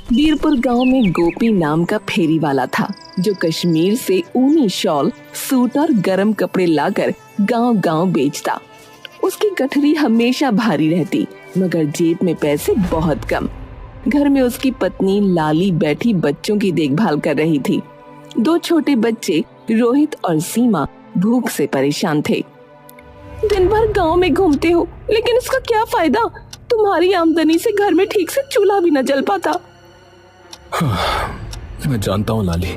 बीरपुर गांव में गोपी नाम का फेरी वाला था, जो कश्मीर से ऊनी शॉल, सूट और गर्म कपड़े लाकर गांव-गांव बेचता। उसकी गठरी हमेशा भारी रहती, मगर जेब में पैसे बहुत कम। घर में उसकी पत्नी लाली बैठी बच्चों की देखभाल कर रही थी। 2 छोटे बच्चे रोहित और सीमा भूख से परेशान थे। दिन भर गांव में घूमते हो, लेकिन इसका क्या फायदा? तुम्हारी आमदनी से घर में ठीक से चूल्हा भी न जल पाता। मैं जानता हूँ लाली,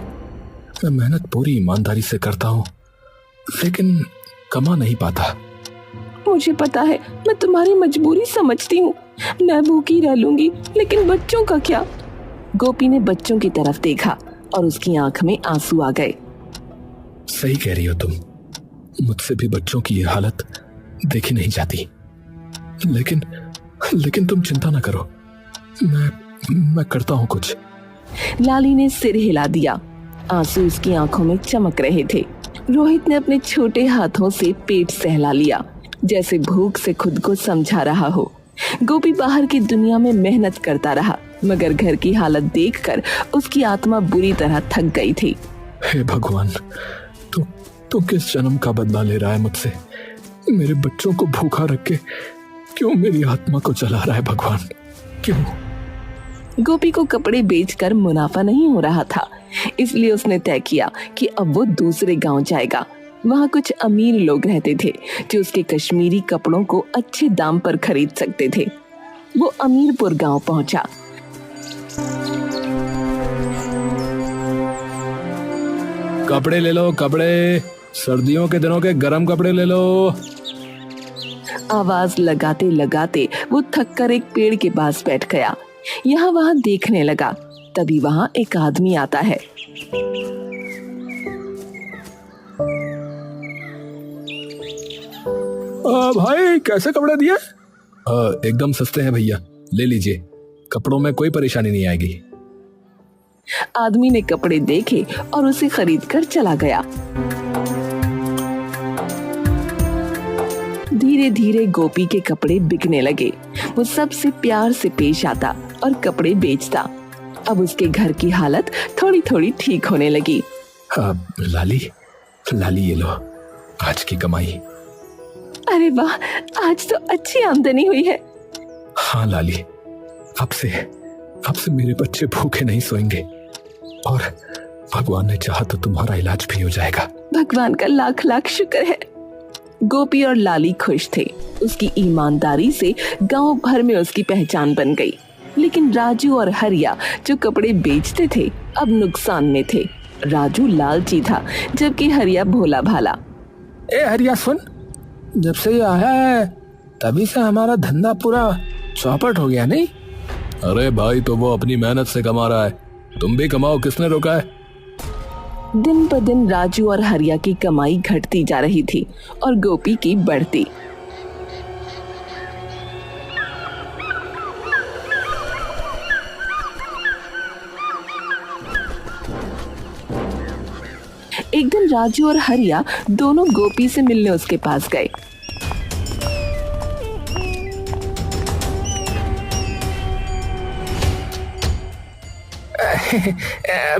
मैं मेहनत पूरी ईमानदारी से करता हूँ, लेकिन कमा नहीं पाता। मुझे पता है, मैं तुम्हारी मजबूरी समझती हूँ। मैं भूखी रह लूंगी, लेकिन बच्चों का क्या? गोपी ने बच्चों की तरफ देखा और उसकी आंख में आंसू आ गए। सही कह रही हो तुम, मुझसे भी बच्चों की ये हालत देखी नहीं जाती। लेकिन तुम चिंता ना करो, मैं करता हूँ कुछ। लाली ने सिर हिला दिया। आंसू उसकी आंखों में चमक रहे थे। रोहित ने अपने छोटे हाथों से पेट सहला लिया, जैसे भूख से खुद को समझा रहा हो। गोपी बाहर की दुनिया में मेहनत करता रहा, मगर घर की हालत देखकर उसकी आत्मा बुरी तरह थक गई थी। हे भगवान, तू किस जन्म का बदला ले रहा है मुझसे? मेरे बच्चों को भूखा रख के क्यों मेरी आत्मा को जला रहा है भगवान, क्यों? गोपी को कपड़े बेचकर मुनाफा नहीं हो रहा था, इसलिए उसने तय किया कि अब वो दूसरे गांव जाएगा। वहाँ कुछ अमीर लोग रहते थे जो उसके कश्मीरी कपड़ों को अच्छे दाम पर खरीद सकते थे। वो अमीरपुर गांव पहुंचा। कपड़े ले लो, कपड़े, सर्दियों के दिनों के गरम कपड़े ले लो। आवाज लगाते लगाते वो थक कर एक पेड़ के पास बैठ गया। यहाँ वहाँ देखने लगा। तभी वहाँ एक आदमी आता है। भाई, कैसे कपड़े दिए? एकदम सस्ते हैं भैया, ले लीजिए, कपड़ों में कोई परेशानी नहीं आएगी। आदमी ने कपड़े देखे और उसे खरीद कर चला गया। धीरे धीरे गोपी के कपड़े बिकने लगे। वो सबसे प्यार से पेश आता और कपड़े बेचता। अब उसके घर की हालत थोड़ी थोड़ी ठीक होने लगी। लाली ये लो, आज की कमाई। अरे वाह, आज तो अच्छी आमदनी हुई है। हाँ लाली, अब से मेरे बच्चे भूखे नहीं सोएंगे, और भगवान ने चाहा तो तुम्हारा इलाज भी हो जाएगा। भगवान का लाख लाख शुक्र है। गोपी और लाली खुश थे। उसकी ईमानदारी से गांव भर में उसकी पहचान बन गई। लेकिन राजू और हरिया जो कपड़े बेचते थे, अब नुकसान में थे। राजू लालची था, जबकि हरिया भोला भाला। ए हरिया सुन, जब से ये आया है तभी से हमारा धंधा पूरा चौपट हो गया, नहीं? अरे भाई, तो वो अपनी मेहनत से कमा रहा है, तुम भी कमाओ, किसने रोका है? दिन ब दिन राजू और हरिया की कमाई घटती जा रही थी और गोपी की बढ़ती। एक दिन राजू और हरिया दोनों गोपी से मिलने उसके पास गए।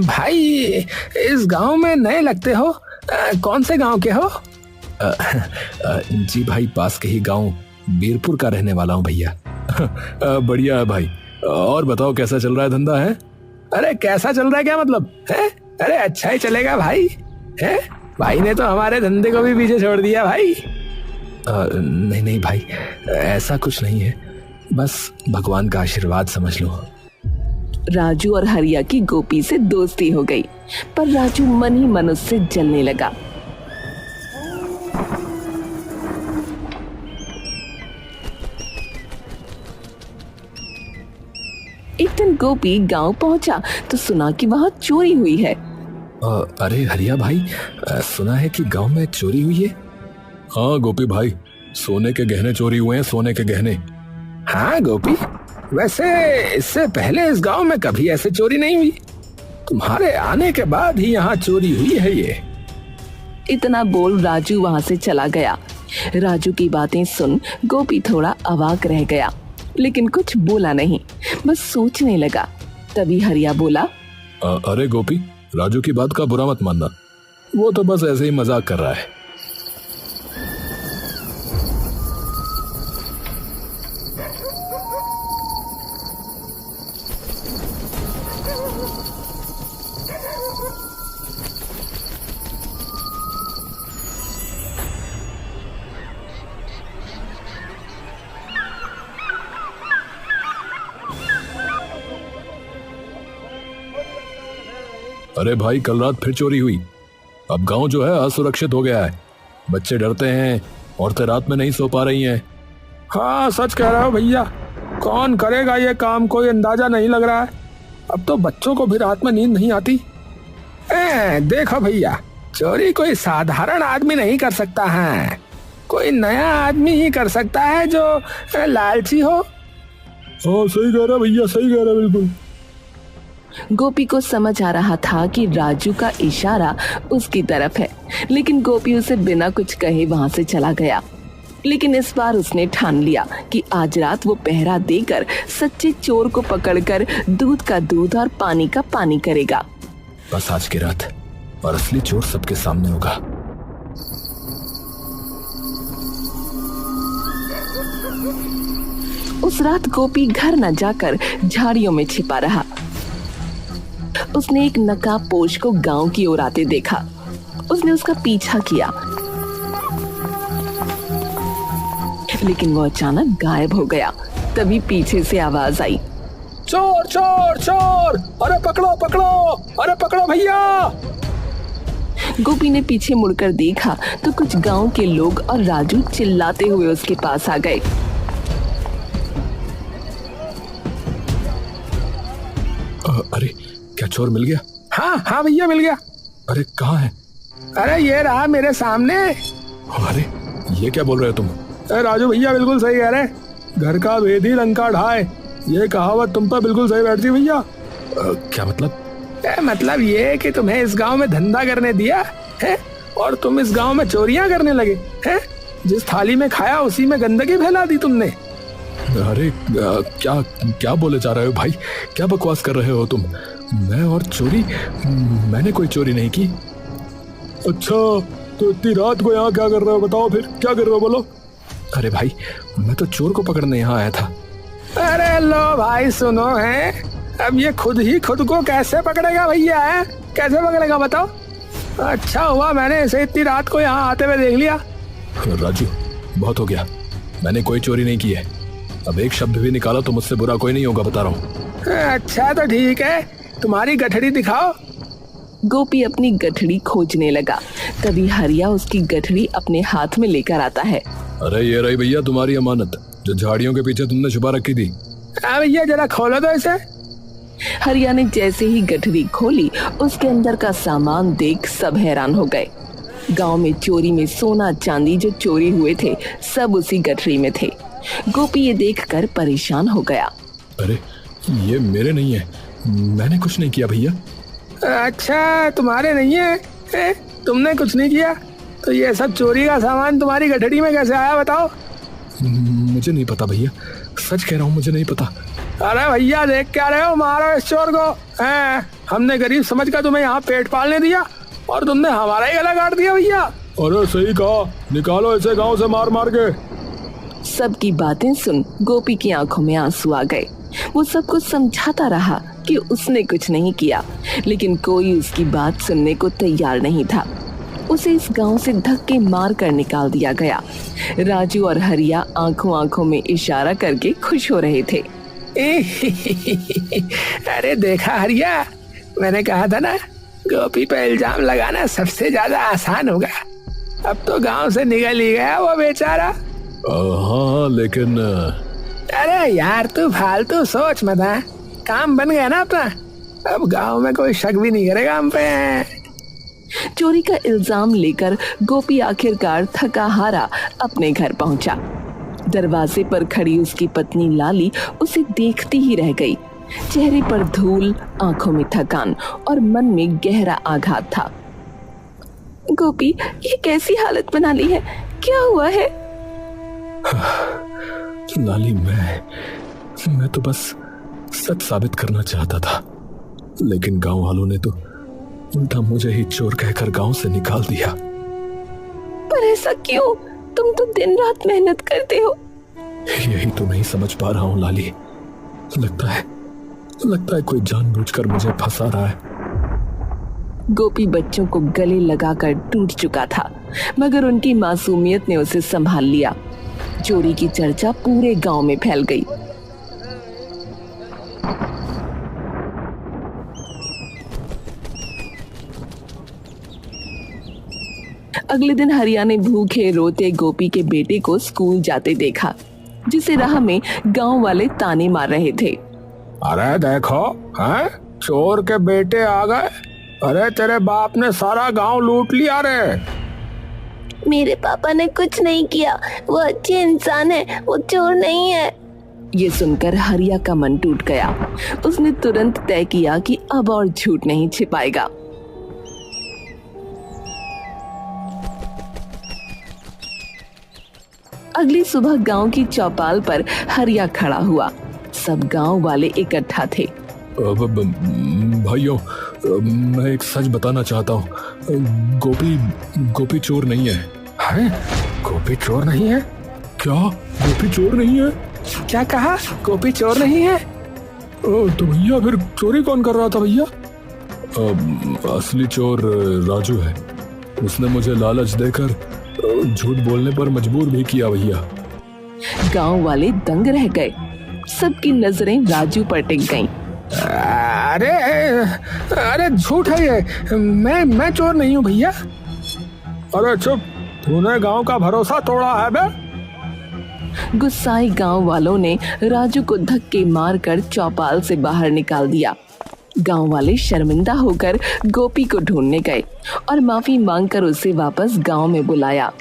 भाई, इस गांव में नए लगते हो, कौन से गांव के हो? जी भाई, पास के ही गांव बीरपुर का रहने वाला हूँ भैया। बढ़िया है भाई, और बताओ कैसा चल रहा है धंधा है? अरे कैसा चल रहा है क्या मतलब है? अरे अच्छा ही चलेगा भाई। है भाई ने तो हमारे धंधे को भी पीछे छोड़ दिया भाई। नहीं भाई, ऐसा कुछ नहीं है, बस भगवान का आशीर्वाद समझ लो। राजू और हरिया की गोपी से दोस्ती हो गई, पर राजू मन ही मन उससे जलने लगा। एक दिन गोपी गांव पहुंचा तो सुना कि वहां चोरी हुई है। अरे हरिया भाई, सुना है कि गांव में चोरी हुई है? हाँ गोपी भाई, सोने के गहने चोरी हुए हैं, सोने के गहने। हाँ गोपी, वैसे इससे पहले इस गांव में कभी ऐसे चोरी नहीं हुई, तुम्हारे आने के बाद ही यहाँ चोरी हुई है ये। इतना बोल राजू वहां से चला गया। राजू की बातें सुन गोपी थोड़ा अवाक रह गया, लेकिन कुछ बोला नहीं, बस सोचने लगा। तभी हरिया बोला, अरे गोपी, राजू की बात का बुरा मत मानना, वो तो बस ऐसे ही मजाक कर रहा है। अरे भाई, कल रात फिर चोरी हुई। अब गांव जो है असुरक्षित हो गया है। बच्चे डरते हैं, औरतें रात में नहीं सो पा रही हैं। हाँ, सच कह रहे हो भैया। कौन करेगा ये काम, कोई अंदाजा नहीं लग रहा है। अब तो बच्चों को भी रात में नींद नहीं आती। देखो भैया, चोरी कोई साधारण आदमी नहीं कर सकता है, कोई नया आदमी ही कर सकता है जो लालची हो। हाँ, सही कह रहा भैया, सही कह रहा बिल्कुल। गोपी को समझ आ रहा था कि राजू का इशारा उसकी तरफ है, लेकिन गोपी उसे बिना कुछ कहे वहां से चला गया। लेकिन इस बार उसने ठान लिया कि आज रात वो पहरा देकर सच्चे चोर को पकड़कर दूध का दूध और पानी का पानी करेगा। बस आज की रात और असली चोर सबके सामने होगा। उस रात गोपी घर न जाकर झाड़ियों में छिपा रहा। उसने एक नकाबपोश को गांव की ओर आते देखा। उसने उसका पीछा किया, लेकिन वो अचानक गायब हो गया। तभी पीछे से आवाज आई, चोर चोर चोर, अरे पकड़ो पकड़ो, अरे पकड़ो भैया। गोपी ने पीछे मुड़कर देखा तो कुछ गांव के लोग और राजू चिल्लाते हुए उसके पास आ गए। अरे, क्या चोर मिल गया? हाँ हाँ भैया, मिल गया। अरे कहाँ है? अरे ये रहा मेरे सामने। अरे ये क्या बोल रहे हो तुम? राजू भैया बिल्कुल सही कह रहे, घर का भेद ही लंका ढाए, ये कहावत तुम पर बिल्कुल सही बैठती भैया। क्या मतलब? मतलब ये कि तुम्हें इस गांव में धंधा करने दिया है और तुम इस गांव में चोरियां करने लगे हैं। जिस थाली में खाया उसी में गंदगी फैला दी तुमने। अरे क्या क्या बोले जा रहे हो भाई? क्या बकवास कर रहे हो तुम? मैं और चोरी? मैंने कोई चोरी नहीं की। अच्छा, तो इतनी रात को यहाँ क्या कर रहे हो? बताओ फिर क्या कर रहे हो, बोलो। अरे भाई, मैं तो चोर को पकड़ने यहाँ आया था। अरे लो भाई, सुनो है, अब ये खुद ही खुद को कैसे पकड़ेगा भैया? है कैसे पकड़ेगा बताओ? अच्छा हुआ मैंने इसे इतनी रात को यहाँ आते हुए देख लिया। राजू, बहुत हो गया, मैंने कोई चोरी नहीं की है। अब एक शब्द भी निकाला तो मुझसे बुरा कोई नहीं होगा, बता रहा हूँ। अच्छा तो ठीक है, तुम्हारी गठड़ी दिखाओ। गोपी अपनी गठड़ी खोजने लगा। तभी हरिया उसकी गठड़ी अपने हाथ में लेकर आता है। अरे ये रही भैया तुम्हारी अमानत, जो झाड़ियों के पीछे तुमने छुपा रखी थी। भैया जरा खोलो तो इसे। हरिया ने जैसे ही गठड़ी खोली, उसके अंदर का सामान देख सब हैरान हो गए। गांव में चोरी में सोना चांदी जो चोरी हुए थे सब उसी गठड़ी में थे। गोपी ये देखकर परेशान हो गया। अरे ये मेरे नहीं है, मैंने कुछ नहीं किया भैया। अच्छा, तुम्हारे नहीं है? तुमने कुछ नहीं किया तो ये सब चोरी का सामान तुम्हारी गठड़ी में कैसे आया बताओ? मुझे नहीं पता भैया, सच कह रहा हूँ, मुझे नहीं पता। अरे भैया देख क्या रहे हो, मारो इस चोर को। हमने गरीब समझकर तुम्हें यहाँ पेट पालने दिया और तुमने हमारा ही गला काट दिया भैया। अरे सही कहा, निकालो इसे गांव से मार मार के। सबकी बातें सुन गोपी की आंखों में आंसू आ गए। वो सबको समझाता रहा कि उसने कुछ नहीं किया, लेकिन कोई उसकी बात सुनने को तैयार नहीं था। उसे इस गांव से धक्के मार कर निकाल दिया गया। राजू और हरिया आंखों आंखों में इशारा करके खुश हो रहे थे। अरे देखा हरिया, मैंने कहा था ना, गोपी पे इल्जाम लगाना सबसे ज्यादा आसान होगा। अब तो गांव से निकल ही गया वो बेचारा। हाँ लेकिन अरे यार, तू फालतू सोच मत। काम बन गया ना अपना, अब गांव में कोई शक भी नहीं करेगा हम पे। चोरी का इल्जाम लेकर गोपी आखिरकार थका हारा अपने घर पहुंचा। दरवाजे पर खड़ी उसकी पत्नी लाली उसे देखती ही रह गई। चेहरे पर धूल, आंखों में थकान और मन में गहरा आघात था। गोपी, ये कैसी हालत बना ली है? क्या हुआ है? लाली, मैं तो बस सच साबित करना चाहता था, लेकिन गांव वालों ने तो उल्टा मुझे ही चोर कहकर गांव से निकाल दिया। पर ऐसा क्यों? तुम तो दिन रात मेहनत करते हो। यही तो नहीं समझ पा रहा हूँ लाली। लगता है कोई जानबूझकर मुझे फंसा रहा है। गोपी बच्चों को गले लगाकर टूट चुका था, मगर उनकी मासूमियत ने उसे संभाल लिया। चोरी की चर्चा पूरे गांव में फैल गई। अगले दिन हरिया ने भूखे रोते गोपी के बेटे को स्कूल जाते देखा, जिसे राह में गांव वाले ताने मार रहे थे। अरे देखो, हैं? चोर के बेटे आ गए। अरे तेरे बाप ने सारा गांव लूट लिया रे। मेरे पापा ने कुछ नहीं किया, वो अच्छे इंसान है, वो चोर नहीं है। ये सुनकर हरिया का मन टूट गया। उसने तुरंत तय किया कि अब और झूठ नहीं छिपाएगा। अगली सुबह गांव की चौपाल पर हरिया खड़ा हुआ। सब गांव वाले इकट्ठा थे। भाइयों, मैं एक सच बताना चाहता हूँ। गोपी चोर नहीं है। हैं? गोपी चोर नहीं है? क्या गोपी चोर नहीं है? क्या कहा? गोपी चोर नहीं है? तो भैया फिर चोरी कौन कर रहा था भैया? असली चोर राजू है। उसने मुझे लालच देकर झूठ बोलने पर मजबूर भी किया भैया। गांव वाले दंग रह गए। सबकी नजरें राजू पर टिक गईं। अरे झूठ है ये। मैं चोर नहीं हूँ भैया। अरे चुप, तूने गांव का भरोसा तोड़ा है बे। गुस्साए गांव वालों ने राजू को धक्के मारकर चौपाल से बाहर निकाल दिया। गांव वाले शर्मिंदा होकर गोपी को ढूंढने गए और माफी मांगकर उसे वापस गांव में बुलाया।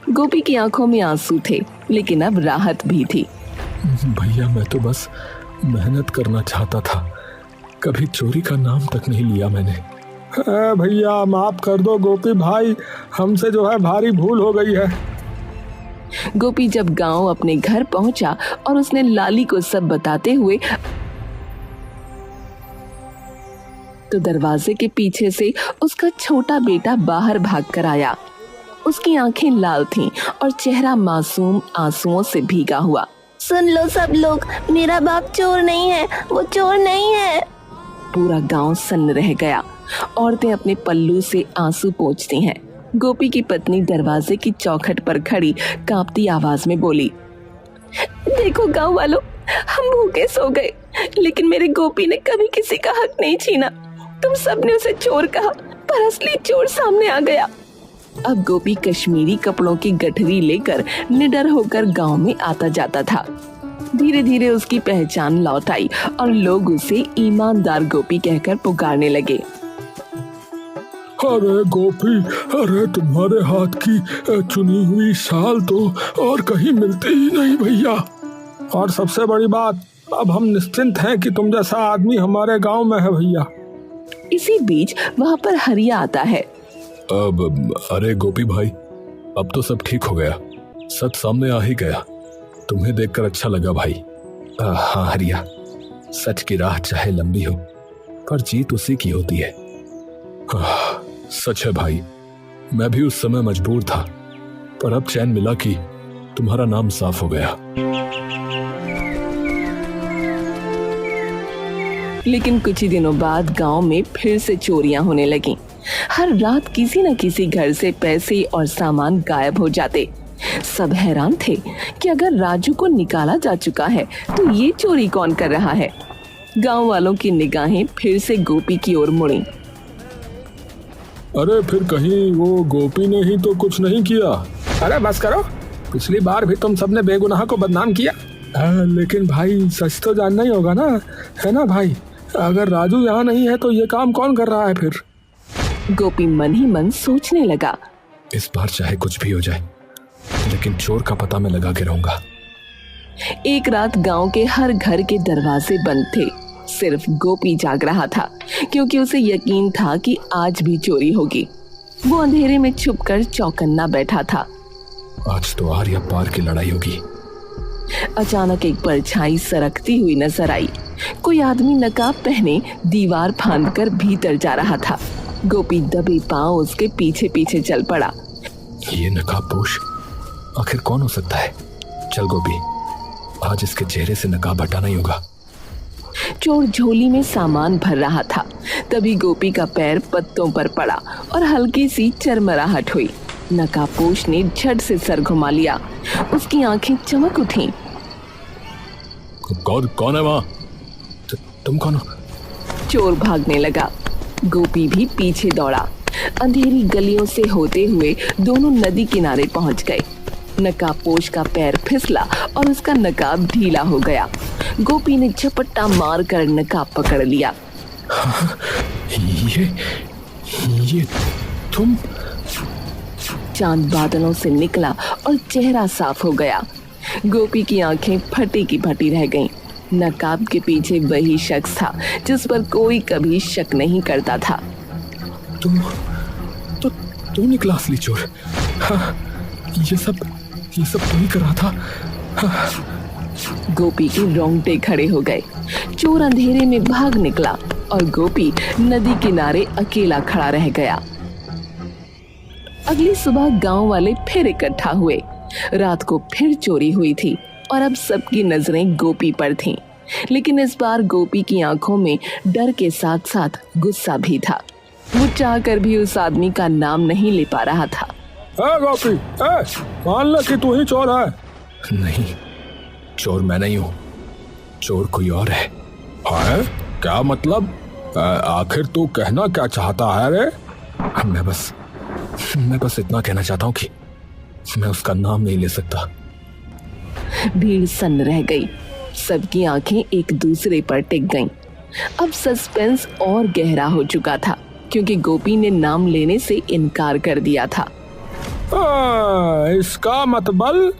गोपी की आंखों में आंसू थे, लेकिन अब राहत भी थी। भैया, मैं तो बस मेहनत करना चाहता था, कभी चोरी का नाम तक नहीं लिया मैंने। भैया माफ कर दो गोपी भाई, हमसे जो है भारी भूल हो गई है। गोपी जब गांव अपने घर पहुंचा और उसने लाली को सब बताते हुए तो दरवाजे के पीछे से उसका छोटा बेटा बाहर भागकर आया। उसकी आंखें लाल थीं और चेहरा मासूम आंसुओं से भीगा हुआ। सुन लो सब लोग, मेरा बाप चोर नहीं है, वो चोर नहीं है। पूरा गांव सन्न रह गया। औरतें अपने पल्लू से आंसू पोंछती हैं। गोपी की पत्नी दरवाजे की चौखट पर खड़ी कांपती आवाज में बोली, देखो गांव वालों, हम भूखे सो गए, लेकिन मेरे गोपी ने कभी किसी का हक नहीं छीना। तुम सबने उसे चोर कहा, पर असली चोर सामने आ गया। अब गोपी कश्मीरी कपड़ों की गठरी लेकर निडर होकर गांव में आता जाता था। धीरे धीरे उसकी पहचान लौट आई और लोग उसे ईमानदार गोपी कहकर पुकारने लगे। अरे गोपी, अरे तुम्हारे हाथ की चुनी हुई शाल तो और कहीं मिलती ही नहीं भैया। और सबसे बड़ी बात, अब हम निश्चिंत हैं कि तुम जैसा आदमी हमारे गांव में है भैया। इसी बीच वहाँ पर हरिया आता है। अरे गोपी भाई, अब तो सब ठीक हो गया, सच सामने आ ही गया। तुम्हें देखकर अच्छा लगा भाई। हाँ हरिया, सच की राह चाहे लंबी हो, पर जीत उसी की होती है। सच है भाई, मैं भी उस समय मजबूर था, पर अब चैन मिला कि तुम्हारा नाम साफ हो गया। लेकिन कुछ ही दिनों बाद गांव में फिर से चोरियां होने लगीं। हर रात किसी न किसी घर से पैसे और सामान गायब हो जाते। सब हैरान थे कि अगर राजू को निकाला जा चुका है तो ये चोरी कौन कर रहा है। गांव वालों की निगाहें फिर से गोपी की ओर मुड़ी। अरे फिर कहीं वो गोपी ने ही तो कुछ नहीं किया? अरे बस करो, पिछली बार भी तुम सबने बेगुनाह को बदनाम किया। लेकिन भाई सच तो जानना ही होगा ना, है ना भाई? अगर राजू यहाँ नहीं है तो ये काम कौन कर रहा है फिर? गोपी मन ही मन सोचने लगा। इस बार चाहे कुछ भी हो जाए, लेकिन चोर का पता मैं लगा के रहूंगा। एक रात गांव के हर घर के दरवाजे बंद थे। सिर्फ गोपी जाग रहा था, क्योंकि उसे यकीन था कि आज भी चोरी होगी। वो अंधेरे में छुपकर चौकन्ना बैठा था। आज तो आर या पार की लड़ाई होगी। अचानक एक परछाई सरकती हुई नजर आई। कोई आदमी नकाब पहने दीवार फांदकर भीतर जा रहा था। गोपी दबे पांव उसके पीछे पीछे चल पड़ा। ये नकाबपोश आखिर कौन हो सकता है? चल गोपी, आज इसके चेहरे से नकाब हटाना ही होगा। चोर झोली में सामान भर रहा था। तभी गोपी का पैर पत्तों पर पड़ा और हल्की सी चरमराहट हुई। नकाबपोश ने झट से सर घुमा लिया। उसकी आंखें चमक उठी। कौन है वहां? तुम कौन हो? चोर भागने लगा। गोपी भी पीछे दौड़ा। अंधेरी गलियों से होते हुए दोनों नदी किनारे पहुंच गए। नकाबपोश का पैर फिसला और उसका नकाब ढीला हो गया। गोपी ने झपट्टा मारकर नकाब पकड़ लिया। ये तुम? चांद बादलों से निकला और चेहरा साफ हो गया। गोपी की आंखें फटी की फटी रह गईं। नकाब के पीछे वही शख्स था जिस पर कोई कभी शक नहीं करता था। तुम निकला असली चोर। हाँ, ये सब तुम ही कर रहा था। हाँ। गोपी के रोंगटे खड़े हो गए। चोर अंधेरे में भाग निकला और गोपी नदी किनारे अकेला खड़ा रह गया। अगली सुबह गांव वाले फिर इकट्ठा हुए। रात को फिर चोरी हुई थी और अब सबकी नजरें गोपी पर थीं। लेकिन इस बार गोपी की आंखों में डर के साथ साथ गुस्सा भी था। वो चाहकर भी उस आदमी का नाम नहीं ले पा रहा था। गोपी, मान ले कि तू ही चोर है। नहीं, चोर मैं नहीं हूँ, चोर कोई और है। क्या मतलब? आखिर तू कहना क्या चाहता है रे? मैं बस इतना कहना चाहता हूँ कि मैं उसका नाम नहीं ले सकता। भीड़ सन्न रह गई। सबकी आंखें एक दूसरे पर टिक गईं। अब सस्पेंस और गहरा हो चुका था क्योंकि गोपी ने नाम लेने से इनकार कर दिया था। इसका मतलब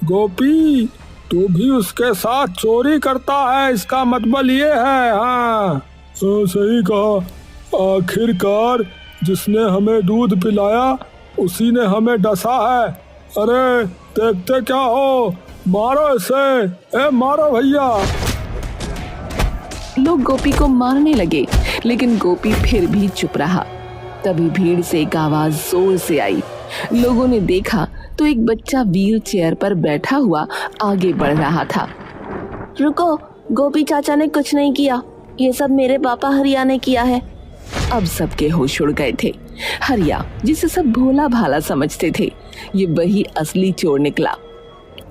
गोपी तू भी उसके साथ चोरी करता है, इसका मतलब ये है। हाँ तो सही कहा। आखिरकार जिसने हमें दूध पिलाया उसी ने हमें डसा है। अरे देखते क्या हो, मारो इसे, मारो भैया। लोग गोपी को मारने लगे लेकिन गोपी फिर भी चुप रहा। तभी भीड़ से एक आवाज जोर से आई। लोगों ने देखा तो एक बच्चा व्हील चेयर पर बैठा हुआ आगे बढ़ रहा था। रुको, गोपी चाचा ने कुछ नहीं किया, ये सब मेरे पापा हरिया ने किया है। अब सबके होश उड़ गए थे। हरिया, जिसे सब भोला भाला समझते थे, ये वही असली चोर निकला।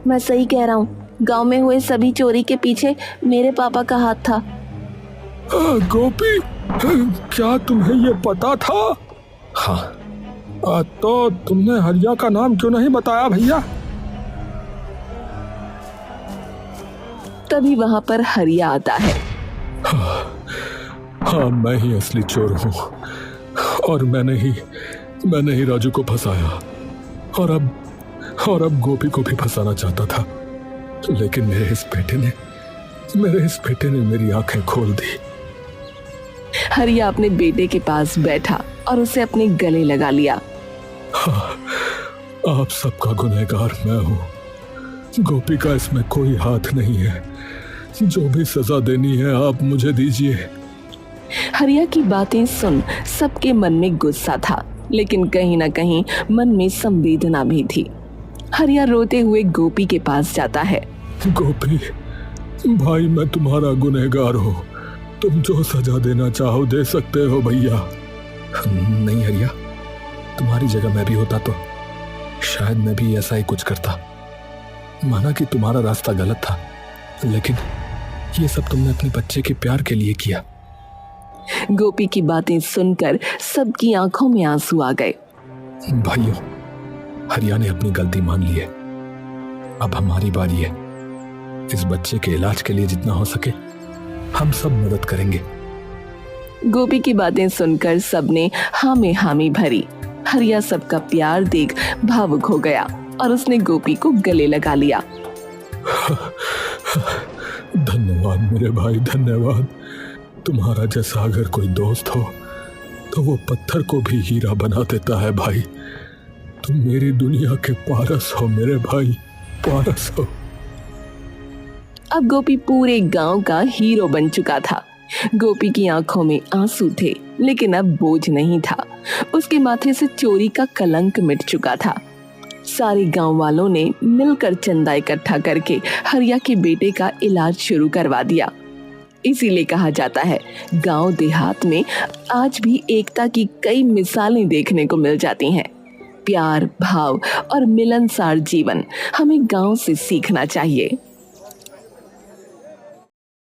मैं सही कह रहा हूँ, गांव में हुए सभी चोरी के पीछे मेरे पापा का हाथ था। गोपी, क्या तुम्हें ये पता था? हाँ। तो तुमने हरिया का नाम क्यों नहीं बताया भैया? तभी वहां पर हरिया आता है। हाँ, मैं ही असली चोर हूँ और मैंने ही राजू को फंसाया और अब गोपी को भी फंसाना चाहता था। लेकिन मेरे इस बेटे ने मेरी आंखें खोल दी। हरिया अपने बेटे के पास बैठा और उसे अपने गले लगा लिया। हाँ, आप सबका गुनहगार मैं हूँ। गोपी का इसमें कोई हाथ नहीं है। जो भी सजा देनी है आप मुझे दीजिए। हरिया की बातें सुन सबके मन में गुस्सा था, लेकिन कहीं ना कहीं मन में संवेदना भी थी। हरिया रोते हुए गोपी के पास जाता है। गोपी भाई, मैं तुम्हारा गुनहगार हूँ, तुम जो सजा देना चाहो दे सकते हो भैया। नहीं हरिया, तुम्हारी जगह मैं भी होता तो शायद मैं भी ऐसा ही कुछ करता। माना कि तुम्हारा रास्ता गलत था, लेकिन ये सब तुमने अपने बच्चे के प्यार के लिए किया। गोपी की बातें सुनकर सबकी आंखों में आंसू आ गए। भाइयों, हरिया ने अपनी गलती मान ली है। अब हमारी बारी है। इस बच्चे के इलाज के लिए जितना हो सके हम सब मदद करेंगे। गोपी की बातें सुनकर सबने हाँ में हामी भरी। हरिया सबका प्यार देख भावुक हो गया और उसने गोपी को गले लगा लिया। धन्यवाद मेरे भाई, धन्यवाद। तुम्हारा जैसा अगर कोई दोस्त हो तो वो पत्थर को भी हीरा बना देता है भाई। तुम मेरी दुनिया के पारस हो मेरे भाई, पारस हो। अब गोपी पूरे गांव का हीरो बन चुका था। गोपी की आंखों में आंसू थे, लेकिन अब बोझ नहीं था। उसके माथे से चोरी का कलंक मिट चुका था। सारे गांव वालों ने मिलकर चंदा इकट्ठा करके हरिया के बेटे का इलाज शुरू करवा दिया। इसीलिए कहा जाता है, गांव देहात में आज भी एकता की कई मिसालें देखने को मिल जाती हैं। प्यार, भाव और मिलनसार जीवन हमें गांव से सीखना चाहिए।